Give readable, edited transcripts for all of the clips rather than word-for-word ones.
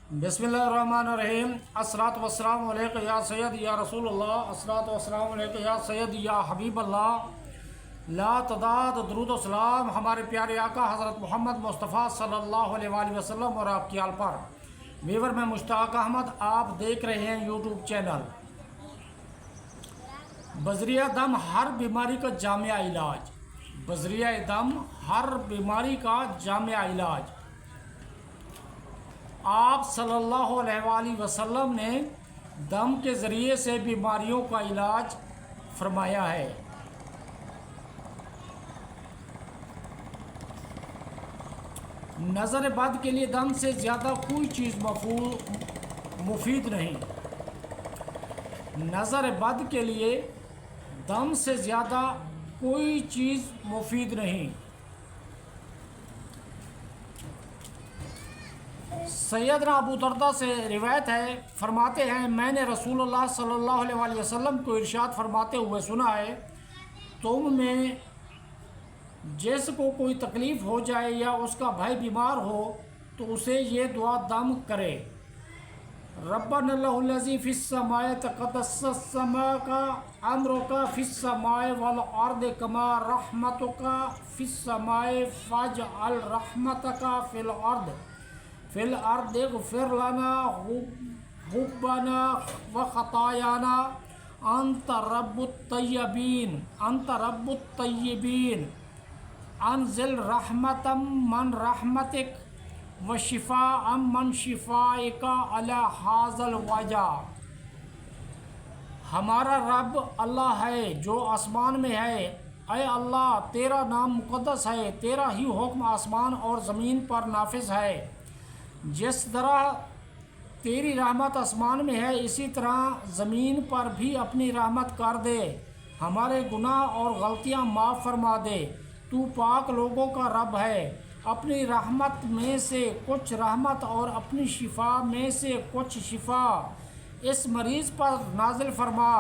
بسم اللہ الرحمن الرحیم۔ الصلاۃ والسلام علیک یا سید یا رسول اللہ، الصلاۃ والسلام علیک یا سید یا حبیب اللہ، لا تعداد درود و سلام ہمارے پیارے آقا حضرت محمد مصطفیٰ صلی اللہ علیہ وآلہ وسلم اور آپ کی آل پر۔ ویور میں مشتاق احمد، آپ دیکھ رہے ہیں یوٹیوب چینل بذریعہ دم ہر بیماری کا جامع علاج۔ بذریعہ دم ہر بیماری کا جامع علاج۔ آپ صلی اللہ علیہ وآلہ وسلم نے دم کے ذریعے سے بیماریوں کا علاج فرمایا ہے۔ نظر بد کے لیے دم سے زیادہ کوئی چیز مفید نہیں۔ نظر بد کے لیے دم سے زیادہ کوئی چیز مفید نہیں۔ سیدنا ابو دردہ سے روایت ہے، فرماتے ہیں میں نے رسول اللہ صلی اللہ علیہ وآلہ وسلم کو ارشاد فرماتے ہوئے سنا ہے، تم میں جس کو کوئی تکلیف ہو جائے یا اس کا بھائی بیمار ہو تو اسے یہ دعا دم کرے، ربنا اللہ الذی فی السماء تقدس اسمک امرک فی السماء والارض کما رحمتک فی السماء فاجعل رحمتک فی الارض اغفر لنا ذنوبنا وخطايانا انت رب الطیبین انزل رحمتا من رحمتک وشفاء من شفائک علی ھذا الوجع۔ ہمارا رب اللہ ہے جو آسمان میں ہے، اے اللہ تیرا نام مقدس ہے، تیرا ہی حکم آسمان اور زمین پر نافذ ہے۔ جس طرح تیری رحمت آسمان میں ہے اسی طرح زمین پر بھی اپنی رحمت کر دے، ہمارے گناہ اور غلطیاں معاف فرما دے۔ تو پاک لوگوں کا رب ہے، اپنی رحمت میں سے کچھ رحمت اور اپنی شفا میں سے کچھ شفا اس مریض پر نازل فرما،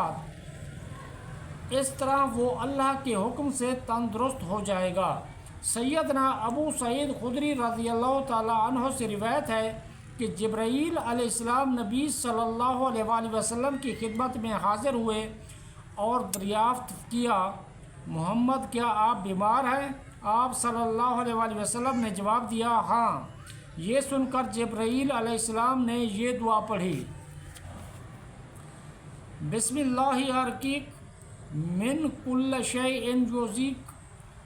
اس طرح وہ اللہ کے حکم سے تندرست ہو جائے گا۔ سیدنا ابو سعید خدری رضی اللہ تعالی عنہ سے روایت ہے کہ جبرائیل علیہ السلام نبی صلی اللہ علیہ وآلہ وسلم کی خدمت میں حاضر ہوئے اور دریافت کیا، محمد کیا آپ بیمار ہیں؟ آپ صلی اللہ علیہ وآلہ وسلم نے جواب دیا، ہاں۔ یہ سن کر جبرائیل علیہ السلام نے یہ دعا پڑھی، بسم اللہ ارقیک من کل شیء یؤذیک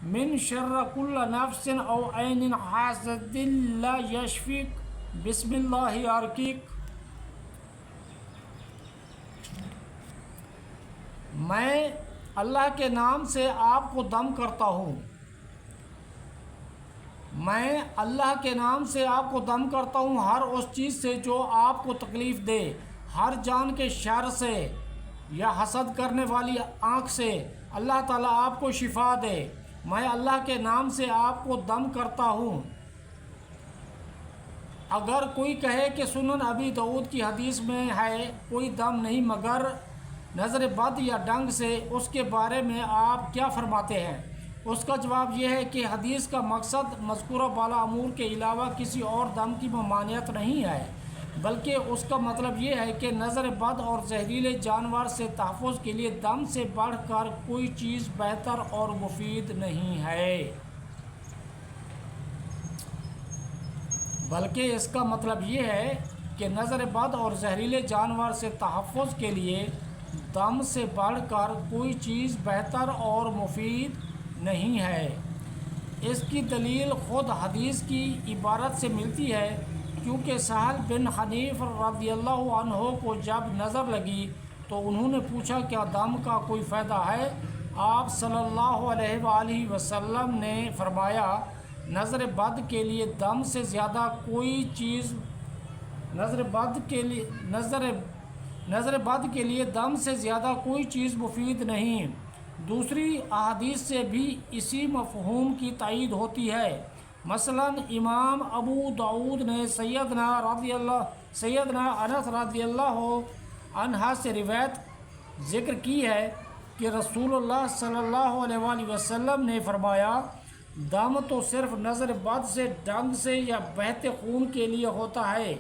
من شر کل نفس او عین حاسد لا یشفیک بسم اللہ ارقیک۔ میں اللہ کے نام سے آپ کو دم کرتا ہوں، میں اللہ کے نام سے آپ کو دم کرتا ہوں ہر اس چیز سے جو آپ کو تکلیف دے، ہر جان کے شر سے یا حسد کرنے والی آنکھ سے اللہ تعالیٰ آپ کو شفا دے۔ میں اللہ کے نام سے آپ کو دم کرتا ہوں۔ اگر کوئی کہے کہ سنن ابی داؤد کی حدیث میں ہے کوئی دم نہیں مگر نظر بد یا ڈنگ سے، اس کے بارے میں آپ کیا فرماتے ہیں؟ اس کا جواب یہ ہے کہ حدیث کا مقصد مذکورہ بالا امور کے علاوہ کسی اور دم کی ممانعت نہیں ہے، بلکہ اس کا مطلب یہ ہے کہ نظر بد اور زہریلے جانور سے تحفظ کے لیے دم سے بڑھ کر کوئی چیز بہتر اور مفید نہیں ہے، بلکہ اس کا مطلب یہ ہے کہ نظر بد اور زہریلے جانور سے تحفظ کے لیے دم سے بڑھ کر کوئی چیز بہتر اور مفید نہیں ہے۔ اس کی دلیل خود حدیث کی عبارت سے ملتی ہے، کیونکہ سہل بن حنیف رضی اللہ عنہ کو جب نظر لگی تو انہوں نے پوچھا کیا دم کا کوئی فائدہ ہے؟ آپ صلی اللہ علیہ وآلہ وسلم نے فرمایا، نظر بد کے لیے دم سے زیادہ کوئی چیز نظر بد کے لیے دم سے زیادہ کوئی چیز مفید نہیں۔ دوسری احادیث سے بھی اسی مفہوم کی تائید ہوتی ہے۔ مثلا امام ابو داؤد نے سیدنا انس رضی اللہ عنہ سے روایت ذکر کی ہے کہ رسول اللہ صلی اللہ علیہ وآلہ وسلم نے فرمایا، دم تو صرف نظر بد سے ڈنگ سے یا بہتے خون کے لیے ہوتا ہے،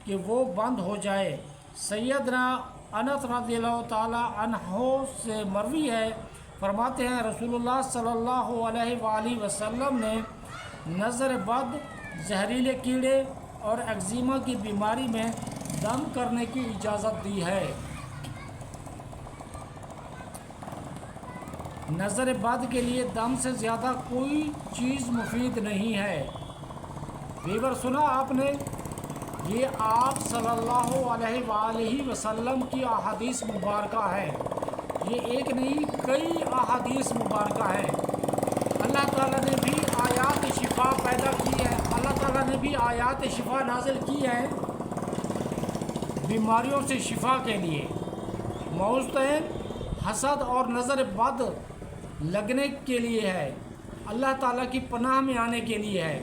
کہ وہ بند ہو جائے۔ سیدنا انس رضی اللہ تعالی عنہ سے مروی ہے، فرماتے ہیں رسول اللہ صلی اللہ علیہ وآلہ وسلم نے نظر بد، زہریلے کیڑے اور ایگزیما کی بیماری میں دم کرنے کی اجازت دی ہے۔ نظر بد کے لیے دم سے زیادہ کوئی چیز مفید نہیں ہے۔ ویور سنا آپ نے، یہ آپ صلی اللہ علیہ وآلہ وسلم کی احادیث مبارکہ ہے۔ یہ ایک نہیں کئی احادیث مبارکہ ہے۔ اللہ تعالیٰ نے بھی آیات شفا پیدا کی ہے، اللہ تعالیٰ نے بھی آیات شفا نازل کی ہے بیماریوں سے شفا کے لیے، موضوعین، حسد اور نظر بد لگنے کے لیے ہے، اللہ تعالیٰ کی پناہ میں آنے کے لیے ہے۔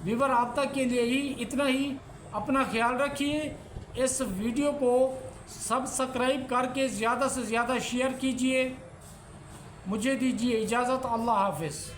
ویور آپ تک کے لیے ہی اتنا ہی، اپنا خیال رکھیے۔ اس ویڈیو کو سبسکرائب کر کے زیادہ سے زیادہ شیئر کیجیے۔ مجھے دیجیے اجازت، اللہ حافظ۔